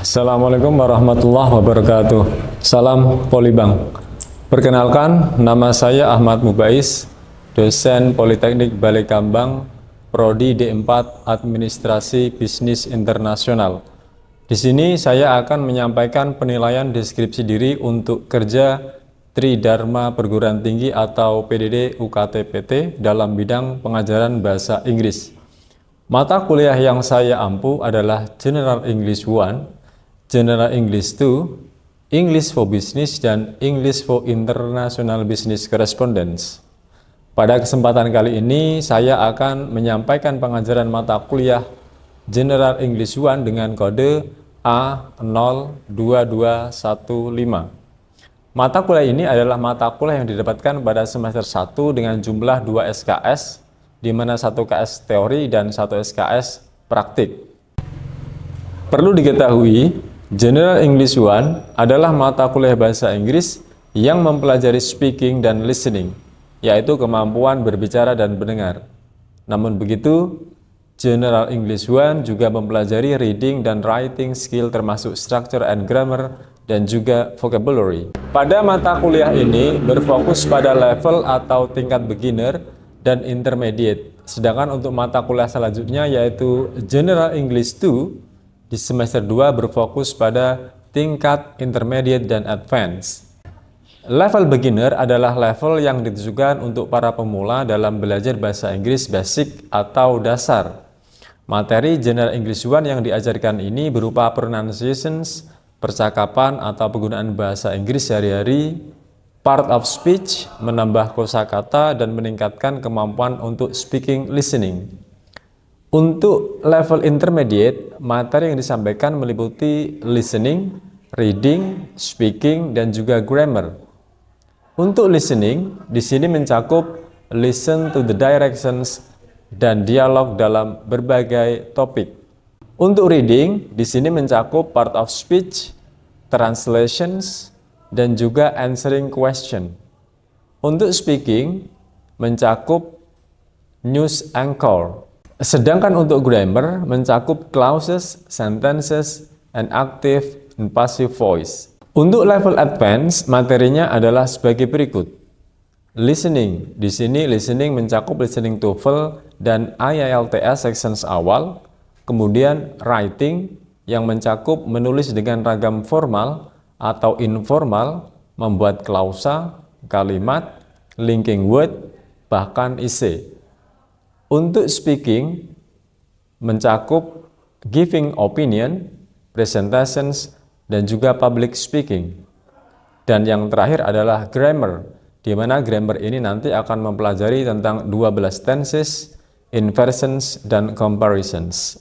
Assalamualaikum warahmatullahi wabarakatuh. Salam Polibang. Perkenalkan, nama saya Ahmad Mubais, dosen Politeknik Balekambang, Prodi D4 Administrasi Bisnis Internasional. Di sini saya akan menyampaikan penilaian deskripsi diri untuk kerja Tridharma Perguruan Tinggi atau PDD UKT-PT dalam bidang pengajaran bahasa Inggris. Mata kuliah yang saya ampu adalah General English 1, General English 2, English for Business, dan English for International Business Correspondence. Pada kesempatan kali ini, saya akan menyampaikan pengajaran mata kuliah General English 1 dengan kode A02215. Mata kuliah ini adalah mata kuliah yang didapatkan pada semester 1 dengan jumlah 2 SKS, di mana 1 KS teori dan 1 SKS praktik. Perlu diketahui, General English 1 adalah mata kuliah bahasa Inggris yang mempelajari speaking dan listening, yaitu kemampuan berbicara dan mendengar. Namun begitu, General English 1 juga mempelajari reading dan writing skill termasuk structure and grammar dan juga vocabulary. Pada mata kuliah ini berfokus pada level atau tingkat beginner dan intermediate. Sedangkan untuk mata kuliah selanjutnya yaitu General English 2 di semester 2 berfokus pada tingkat intermediate dan advance. Level beginner adalah level yang ditujukan untuk para pemula dalam belajar bahasa Inggris basic atau dasar. Materi General English 1 yang diajarkan ini berupa pronunciations, percakapan atau penggunaan bahasa Inggris sehari-hari, part of speech, menambah kosakata, dan meningkatkan kemampuan untuk speaking listening. Untuk level intermediate, materi yang disampaikan meliputi listening, reading, speaking, dan juga grammar. Untuk listening, di sini mencakup listen to the directions dan dialog dalam berbagai topik. Untuk reading, di sini mencakup part of speech, translations, dan juga answering question. Untuk speaking, mencakup news anchor. Sedangkan untuk grammar, mencakup clauses, sentences, and active and passive voice. Untuk level advance, materinya adalah sebagai berikut. Listening, di sini listening mencakup listening TOEFL dan IELTS sections awal. Kemudian writing, yang mencakup menulis dengan ragam formal atau informal, membuat klausa, kalimat, linking word, bahkan essay. Untuk speaking, mencakup giving opinion, presentations, dan juga public speaking. Dan yang terakhir adalah grammar, di mana grammar ini nanti akan mempelajari tentang 12 tenses, inversions, dan comparisons.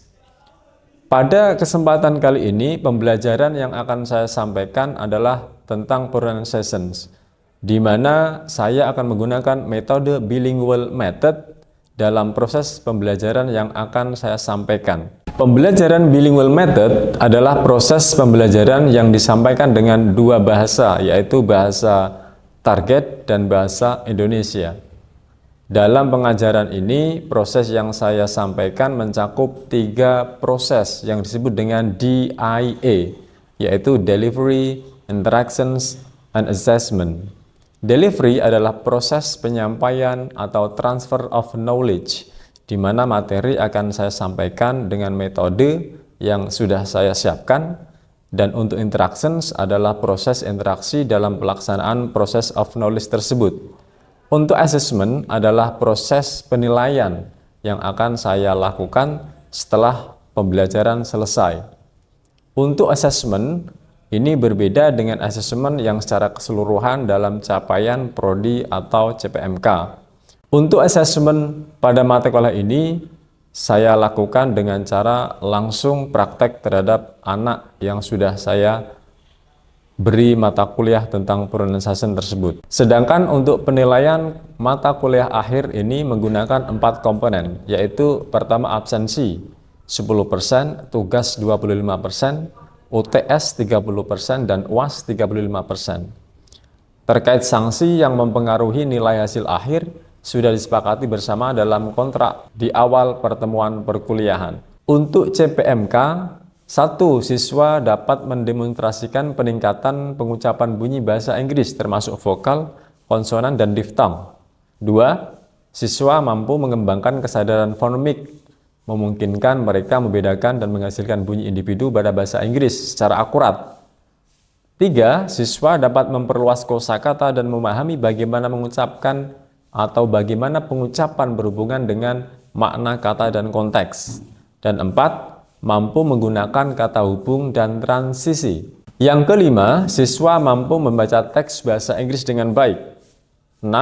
Pada kesempatan kali ini, pembelajaran yang akan saya sampaikan adalah tentang pronunciations, di mana saya akan menggunakan metode bilingual method dalam proses pembelajaran yang akan saya sampaikan. Pembelajaran bilingual method adalah proses pembelajaran yang disampaikan dengan 2 bahasa, yaitu bahasa target dan bahasa Indonesia. Dalam pengajaran ini, proses yang saya sampaikan mencakup 3 proses yang disebut dengan DIA, yaitu Delivery, Interactions, and Assessment. Delivery adalah proses penyampaian atau transfer of knowledge, di mana materi akan saya sampaikan dengan metode yang sudah saya siapkan. Dan untuk interactions adalah proses interaksi dalam pelaksanaan proses of knowledge tersebut. Untuk assessment adalah proses penilaian yang akan saya lakukan setelah pembelajaran selesai. Untuk assessment, ini berbeda dengan asesmen yang secara keseluruhan dalam capaian prodi atau CPMK. Untuk asesmen pada mata kuliah ini, saya lakukan dengan cara langsung praktek terhadap anak yang sudah saya beri mata kuliah tentang pronunciation tersebut. Sedangkan untuk penilaian mata kuliah akhir ini menggunakan 4 komponen, yaitu pertama absensi 10%, tugas 25%, UTS 30%, dan UAS 35%. Terkait sanksi yang mempengaruhi nilai hasil akhir, sudah disepakati bersama dalam kontrak di awal pertemuan perkuliahan. Untuk CPMK, Satu, siswa dapat mendemonstrasikan peningkatan pengucapan bunyi bahasa Inggris termasuk vokal, konsonan, dan diftong. Dua, siswa mampu mengembangkan kesadaran fonemik, memungkinkan mereka membedakan dan menghasilkan bunyi individu pada bahasa Inggris secara akurat. Tiga, siswa dapat memperluas kosakata dan memahami bagaimana mengucapkan atau bagaimana pengucapan berhubungan dengan makna kata dan konteks. Dan empat, mampu menggunakan kata hubung dan transisi. Yang kelima, siswa mampu membaca teks bahasa Inggris dengan baik. 6.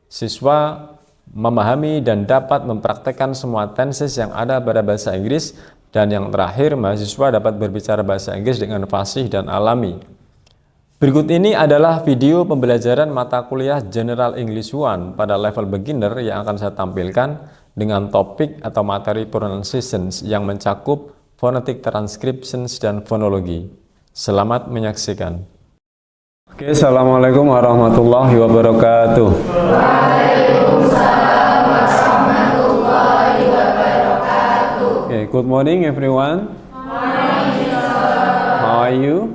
Siswa memahami dan dapat mempraktekkan semua tenses yang ada pada bahasa Inggris. Dan yang terakhir, mahasiswa dapat berbicara bahasa Inggris dengan fasih dan alami. Berikut ini adalah video pembelajaran mata kuliah General English 1 pada level beginner yang akan saya tampilkan dengan topik atau materi pronunciations yang mencakup phonetic transcriptions dan fonologi. Selamat menyaksikan. Oke, assalamualaikum warahmatullahi wabarakatuh. Waalaikumsalam warahmatullahi wabarakatuh. Okay, good morning everyone. Morning, sir. How are you?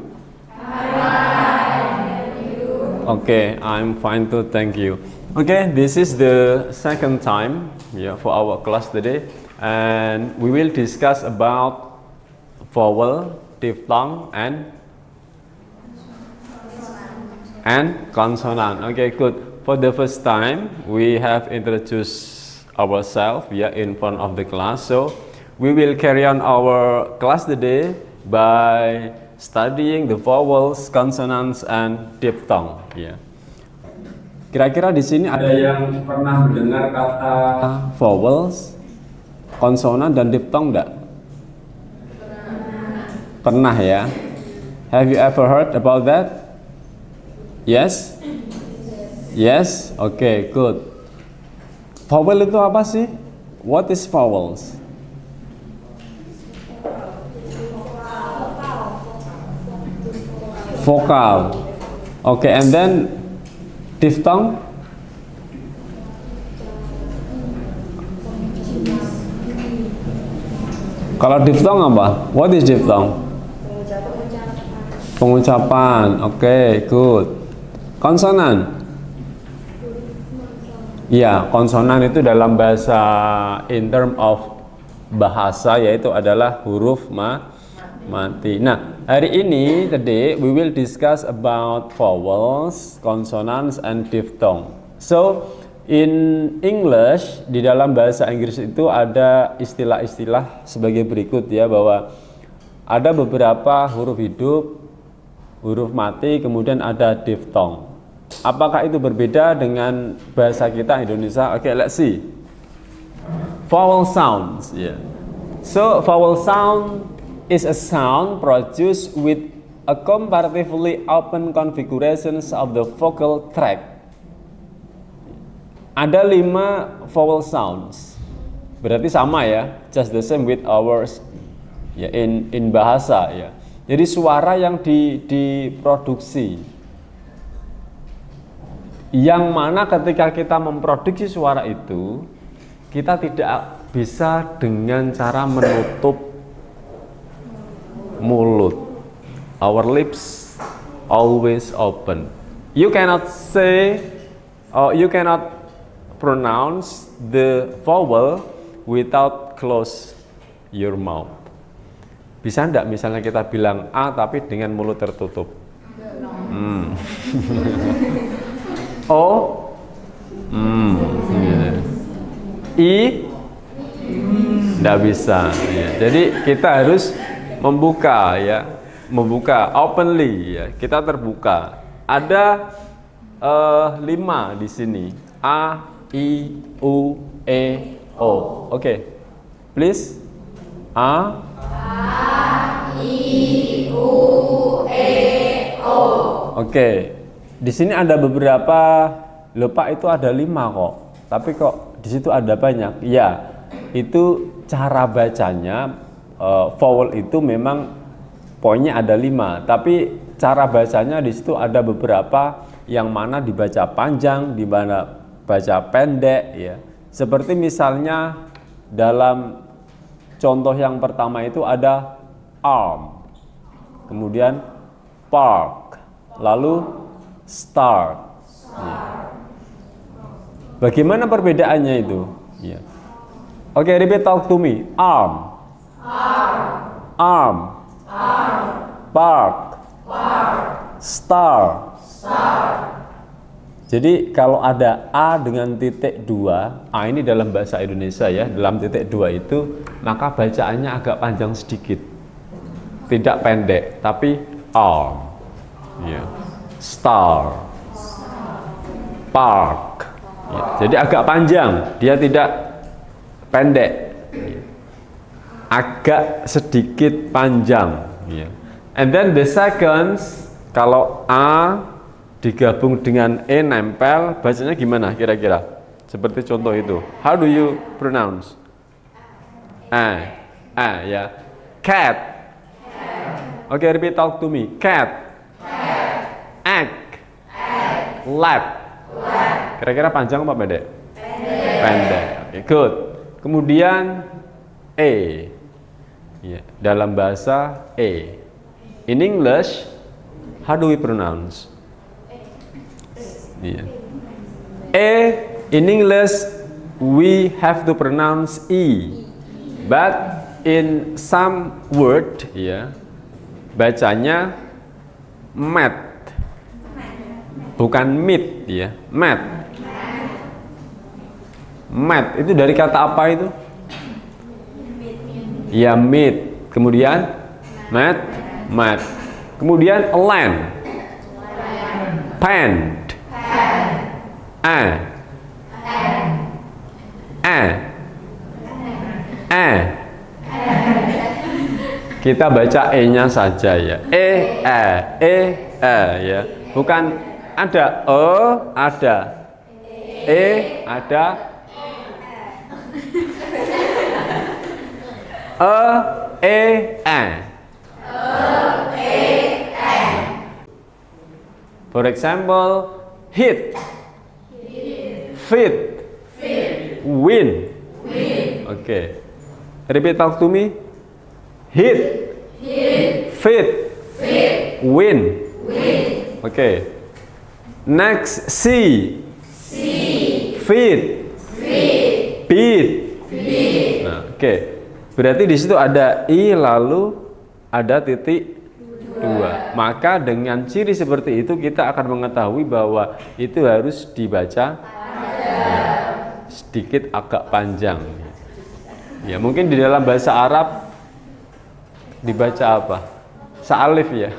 Okay, I'm fine too, thank you. Okay, this is the second time for our class today, and we will discuss about vowel, diphthong, and consonant. Okay, good. For the first time, we have introduced ourselves in front of the class. So we will carry on our class today by studying the vowels, consonants, and diphthong. Kira-kira di sini ada yang pernah mendengar kata vowels, konsonan, dan diphthong enggak? Pernah ya? Have you ever heard about that? Yes? Yes? Okay, good. Vowel itu apa sih? What is vowels? Vokal. Okay, and then diphthong? Kalau diphthong apa? What is diphthong? Pengucapan. Okay, good. Konsonan? Ya, konsonan itu dalam bahasa in term of bahasa yaitu adalah huruf mati. Nah, hari ini today we will discuss about vowels, consonants, and diphthong. So, in English, di dalam bahasa Inggris itu ada istilah-istilah sebagai berikut ya, bahwa ada beberapa huruf hidup, huruf mati, kemudian ada diphthong. Apakah itu berbeda dengan bahasa kita Indonesia? Okay, let's see. Vowel sounds. So, vowel sound is a sound produced with a comparatively open configurations of the vocal tract. Ada 5 vowel sounds. Berarti sama ya, just the same with ours in bahasa ya. Jadi suara yang diproduksi, yang mana ketika kita memproduksi suara itu, kita tidak bisa dengan cara menutup mulut. Our lips always open. You cannot say or you cannot pronounce the vowel without close your mouth. Bisa enggak misalnya kita bilang A tapi dengan mulut tertutup? O? I? Enggak bisa ya. Jadi kita harus membuka openly ya, kita terbuka. Ada 5 di sini. A, I, U, E, O. Oke, please. A, I, U, E, O. Oke, di sini ada beberapa. Lupa itu ada 5 kok. Tapi kok di situ ada banyak. Ya, itu cara bacanya. Vowel itu memang poinnya ada 5, tapi cara bacanya di situ ada beberapa yang mana dibaca panjang, di mana baca pendek ya. Seperti misalnya dalam contoh yang pertama itu ada arm, kemudian park, lalu start. Ya. Bagaimana perbedaannya itu? Ya. Oke, repeat talk to me. Arm, arm, park, star. Jadi kalau ada A dengan titik 2, A ini dalam bahasa Indonesia ya, dalam titik 2 itu, maka bacaannya agak panjang sedikit. Tidak pendek, tapi arm, ya. Star, park. Ya. Jadi agak panjang, dia tidak pendek. Ya. Agak sedikit panjang. Ya. And then the seconds, kalau A digabung dengan E nempel, bacanya gimana kira-kira? Seperti contoh itu. How do you pronounce? Ya. Cat. Oke, repeat talk to me. Cat. Egg. Lab. Kira-kira panjang apa pendek? Pendek. Oke, good. Kemudian E. Ya, dalam bahasa E. In English, how do we pronounce? Yeah. In English we have to pronounce E, but in some word, ya, bacanya mat, bukan meat, ya, mat. Mat itu dari kata apa itu? Ya, meat. Kemudian mat, mat. Kemudian land, pen. Kita baca E-nya saja ya. Ya. Bukan ada ada ada For example, hit, fit, win. Okay. Repeat talk to me. Hit, fit, win. Okay. Next, see, fit, beat. Nah, okay. Berarti di situ ada I lalu ada titik 2. Maka dengan ciri seperti itu kita akan mengetahui bahwa itu harus dibaca sedikit agak panjang. Ya, mungkin di dalam bahasa Arab dibaca apa? Sa'alif ya.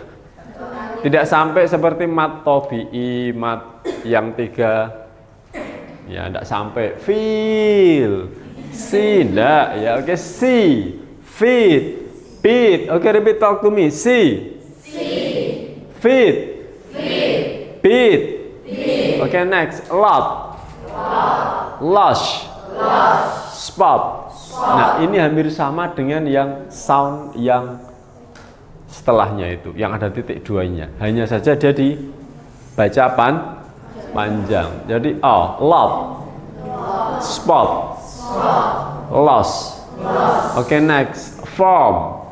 Tidak sampai seperti mat tobi'i, mat yang 3. Ya, tidak sampai. Feel, see, tidak. Ya, oke, see, feed, beat. Oke, repeat talk to me. See, feed, beat. Oke, next. Lot, lush, spot. Nah, ini hampir sama dengan yang sound yang setelahnya itu, yang ada titik 2-nya. Hanya saja dia dibaca panjang. Jadi lot, spot, loss. Oke, next. Form,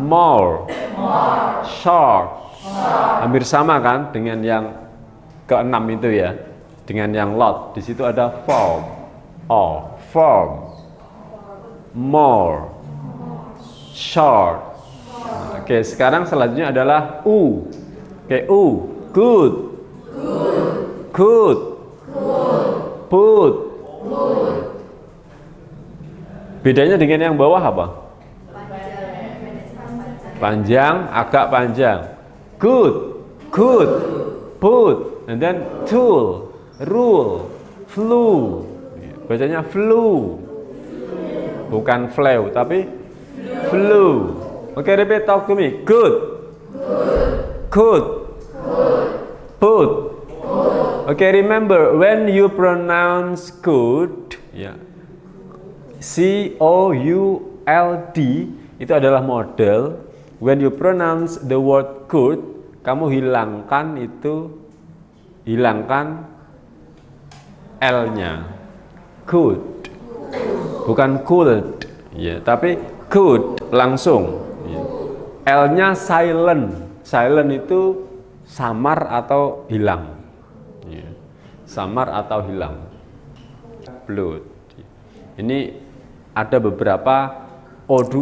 more, short. Hampir sama kan dengan yang ke-6 itu ya. Dengan yang lot. Di situ ada form. Form, more, short. Oke, sekarang selanjutnya adalah U. Oke, U. Good, put. Bedanya dengan yang bawah apa? Panjang, agak panjang. Good, put, and then tool, rule, flew. Bacanya flew, bukan flew, tapi flew. Oke, repeat talk to me. Good, put. Oke, remember when you pronounce good, ya, COULD itu adalah model. When you pronounce the word good, kamu hilangkan L-nya. Good, bukan could, ya, tapi could langsung. L-nya silent. Silent itu samar atau hilang. Samar atau hilang. Blood. Ini ada beberapa O2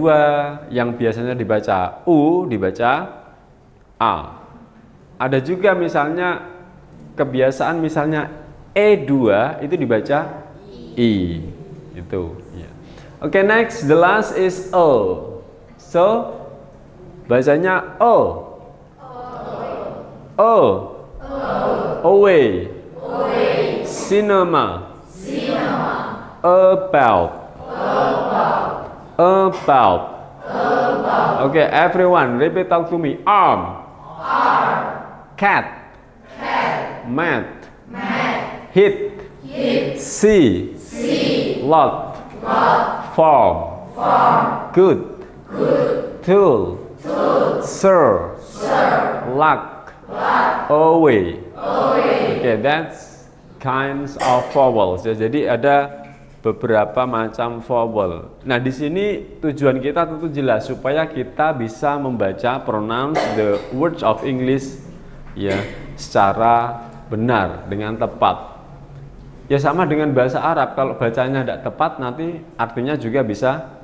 yang biasanya dibaca U, dibaca A. Ada juga misalnya kebiasaan misalnya E2 itu dibaca I. Itu. Oke, next, the last is O. So, bacanya O. O. Away. Cinema. About. Okay, everyone, repeat talk to me. Arm. Cat. Mat. Hit. See. Lot. Form. Good. Tool. Sir. Luck. Away. Okay, that's kinds of vowels. Jadi ada beberapa macam vowel. Nah, di sini tujuan kita tentu jelas supaya kita bisa membaca pronounce the words of English ya secara benar dengan tepat. Ya sama dengan bahasa Arab, kalau bacanya tidak tepat nanti artinya juga bisa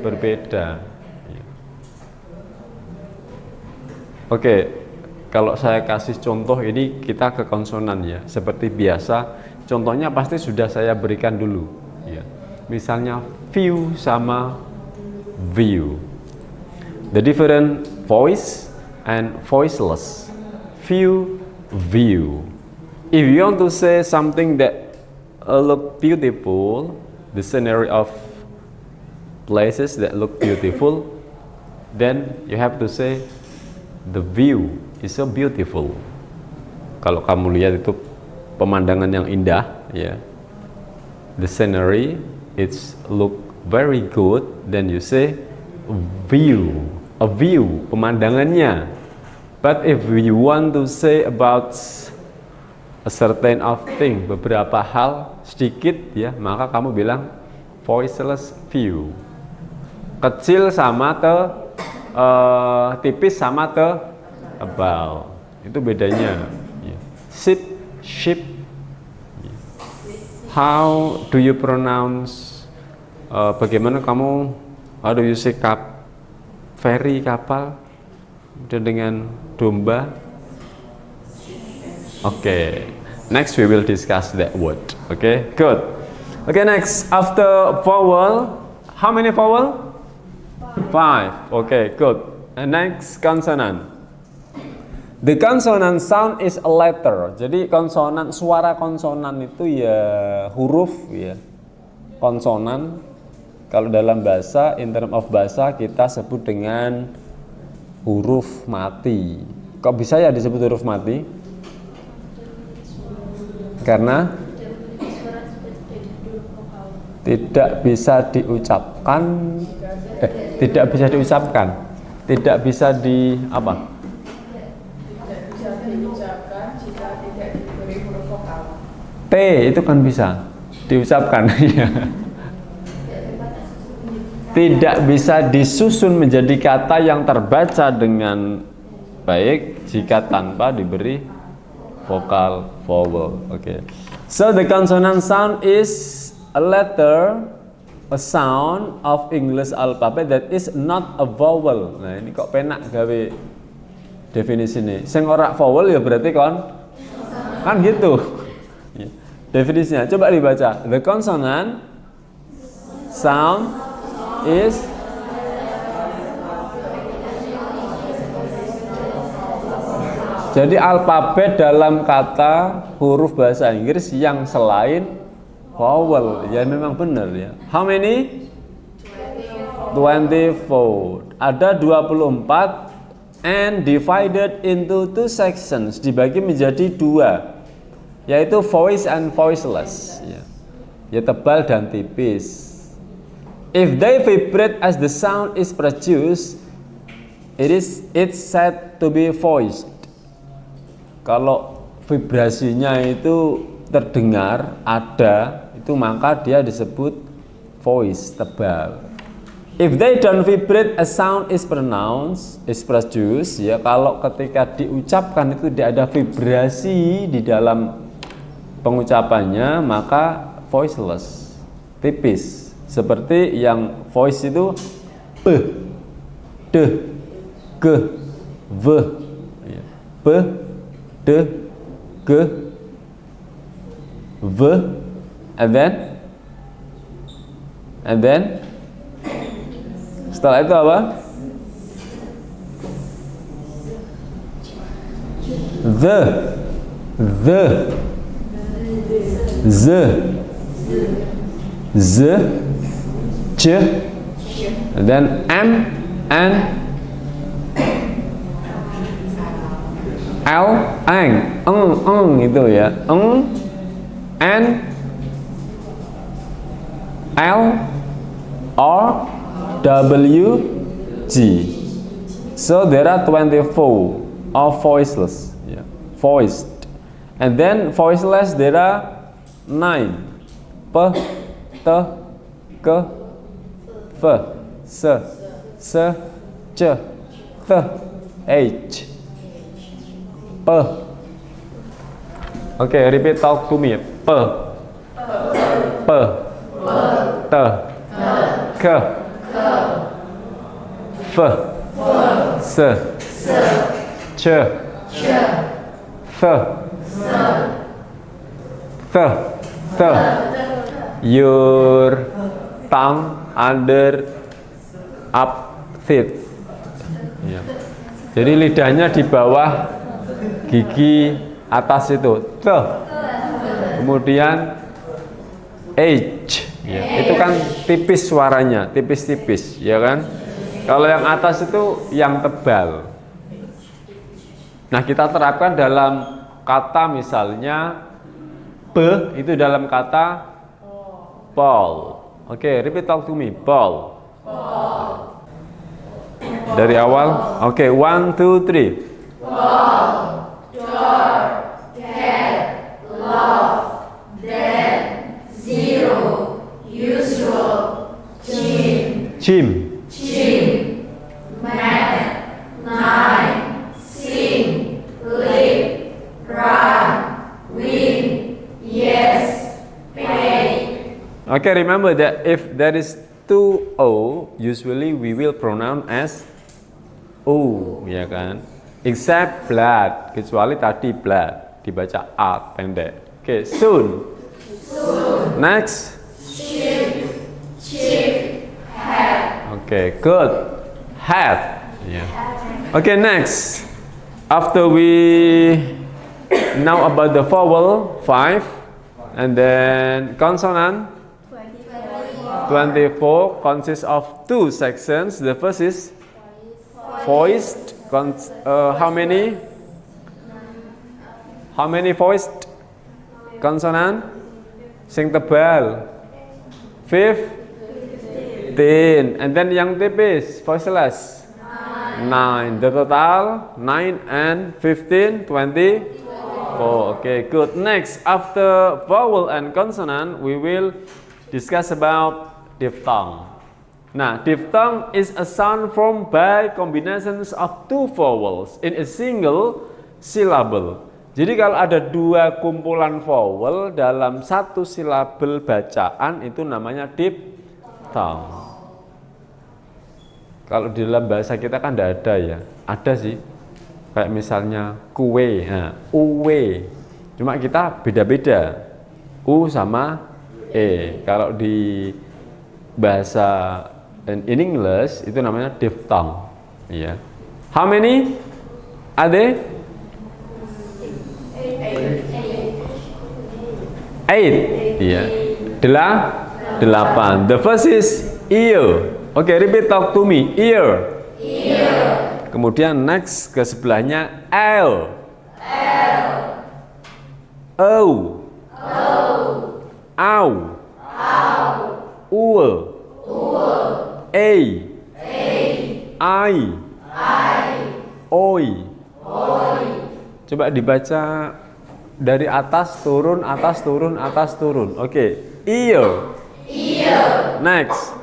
berbeda. Oke, kalau saya kasih contoh ini kita ke konsonan ya. Seperti biasa, contohnya pasti sudah saya berikan dulu. Ya. Misalnya view sama view. The different voice and voiceless. View, view. If you want to say something that look beautiful, the scenery of places that look beautiful, then you have to say the view is so beautiful. Kalau kamu lihat itu pemandangan yang indah, ya. The scenery it's look very good, then you say view, a view, pemandangannya. But if you want to say about a certain of thing, beberapa hal sedikit ya, maka kamu bilang voiceless view. Kecil sama tipis sama tebal. Itu bedanya. Ship, ship. How do you pronounce? Bagaimana kamu? How do you say ferry, kapal? Dan dengan domba. Okay. Next we will discuss that word. Okay, good. Okay, next after vowel, how many vowel? 5. Okay, good. And next consonant. The consonant sound is a letter. Jadi konsonan, suara konsonan itu ya huruf ya. Konsonan kalau dalam bahasa, in term of bahasa kita sebut dengan huruf mati. Kok bisa ya disebut huruf mati? Karena tidak bisa diucapkan, tidak bisa diucapkan, tidak bisa di apa? T itu kan bisa diucapkan. Tidak bisa disusun menjadi kata yang terbaca dengan baik jika tanpa diberi vokal vowel. Okay. So the consonant sound is a letter, a sound of English alphabet that is not a vowel. Nah ini kok penak gawe definisi ini. Sing ora vowel ya berarti kan gitu. Definisinya coba dibaca. The consonant sound is jadi alfabet dalam kata huruf bahasa Inggris yang selain vowel. Ya memang benar ya. How many? 24. Ada 24 and divided into 2 sections, dibagi menjadi 2. Yaitu voice and voiceless ya tebal dan tipis. If they vibrate as the sound is produced, it's said to be voiced. Kalau vibrasinya itu terdengar ada, itu maka dia disebut voice, tebal. If they don't vibrate, a sound is pronounced, is produced. Ya, kalau ketika diucapkan itu tidak ada vibrasi di dalam pengucapannya, maka voiceless, tipis. Seperti yang voice itu p, d, g, v, p, d, g, v, and then setelah itu apa? The, z, j, and then m, n, l, eng itu ya, n, l, r, w, g. So there are 24 of voiceless, yeah, voiced, and then voiceless there are 9. P, t, k, f, s, ch, th, h, p. Okay, repeat, talk to me. P, t, k, f, s, ch, th. Your tongue under up teeth. Ya. Jadi lidahnya di bawah gigi atas itu. Th. Kemudian H. Ya. Itu kan tipis suaranya, tipis-tipis, ya kan? Kalau yang atas itu yang tebal. Nah, kita terapkan dalam kata misalnya B itu dalam kata ball. Oke, repeat, talk to me. Ball. Dari awal. Oke, 1, 2, 3. Ball, door, cat, love, then, zero, usual, gym, man, nine, sing, live, run, win, yes, pay. Okay, remember that if there is two O, usually we will pronounce as O, ya kan? Except blood, kecuali tadi blood dibaca A pendek. Okay, soon. Next. Chip, hat. Okay, good. Hat. Yeah. Okay, next. After we know about the vowel 5 and then consonant 24 consists of 2 sections. The first is voiced. How many? How many voiced consonant? Sing tebal. 15. And then yang tipis, voiceless. 9. The total 9 and 15, 24. Okay, good. Next, after vowel and consonant, we will discuss about diphthong. Nah, diphthong is a sound formed by combinations of 2 vowels in a single syllable. Jadi kalau ada 2 kumpulan vowel dalam 1 silabel bacaan itu namanya diphthong. Kalau di dalam bahasa kita kan tidak ada ya, ada sih. Kayak misalnya kue, nah, uwe. Cuma kita beda-beda. U sama E. Kalau di bahasa in English itu namanya diphthong. Ya. How many are there? 8. Iya. 8. The first is ear. Oke, repeat, talk to me. Ear. Kemudian next ke sebelahnya L. O. Au. U. A. I. Oi. Coba dibaca dari atas turun, atas turun, atas turun. Oke, ear. Next.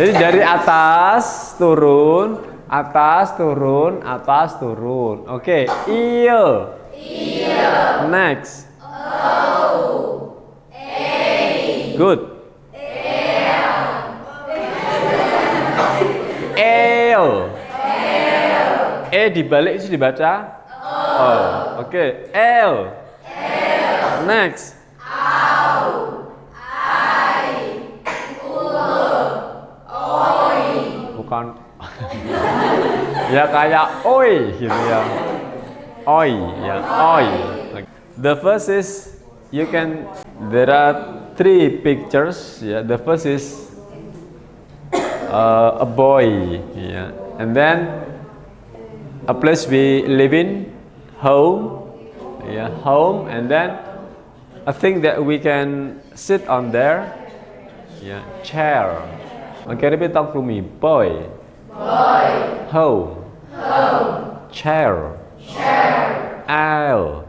Jadi dari atas turun, atas turun, atas turun. Oke, eel. Next. Good. Ale. E dibalik itu dibaca oh. Oke, L. Next. Bukan. Ya kayak oi gitu ya. Oi ya, oi. The first is there are 3 pictures ya. The first is a boy yeah. And then a place we live in, home yeah, home, and then a thing that we can sit on there yeah, chair. Okay, repeat talk to me. Boy, home, chair, L,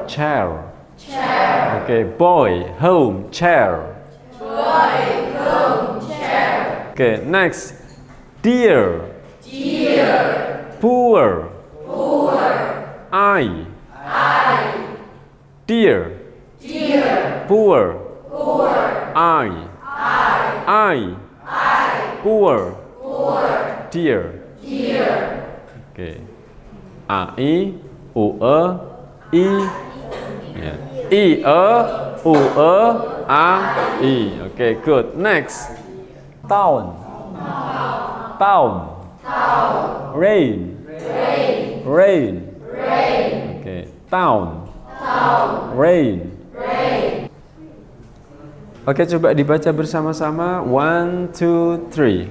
chair. Okay, boy, home, chair. Okay, next. Dear. Poor. I. Dear. Poor. I. Poor. Dear. Okay. A, I, U, E, I. Yeah. I, E, U, E, A, I. Okay, good. Next. Town. Rain. Okay. Town. Rain. Oke, coba dibaca bersama-sama. 1, 2, 3.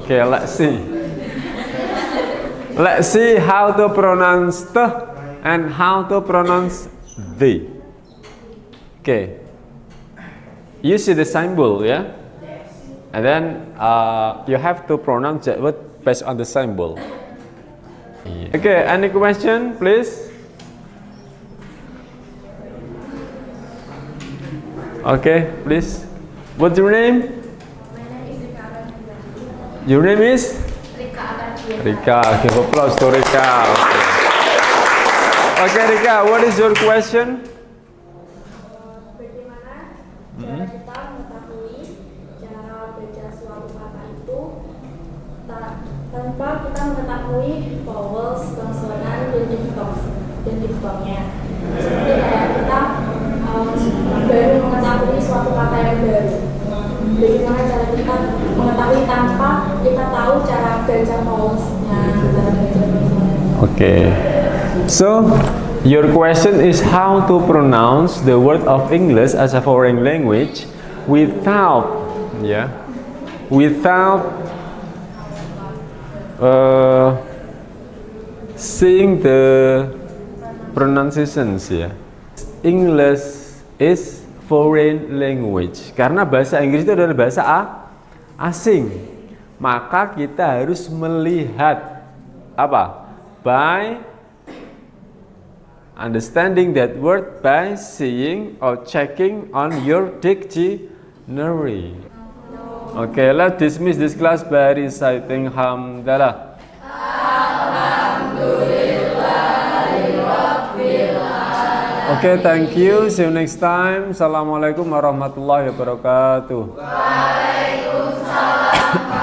Okay, let's see. Let's see how to pronounce the and how to pronounce the. Okay. You see the symbol, yeah? And then you have to pronounce that word based on the symbol. Okay, any question, please? Okay, please. What's your name? Your name is? Rika. Give applause to Rika. Okay, Rika, what is your question? Bagaimana cara kita mengetahui cara baca suatu kata itu tanpa kita mengetahui vowels, konsonan, dan diphthongnya. Seperti kayak kita baru mengetahui suatu kata yang baru. Bagaimana cara kita mengetahui tanpa kita tahu cara baca vowelsnya, cara baca konsonan. Okay. So, your question is how to pronounce the word of English as a foreign language without seeing the pronunciations ya. English is foreign language. Karena bahasa Inggris itu adalah bahasa asing. Maka kita harus melihat apa? By understanding that word, by seeing or checking on your dictionary. Okay, let's dismiss this class by reciting Hamdalah. Okay, thank you. See you next time. Assalamualaikum warahmatullahi wabarakatuh. Waalaikumsalam.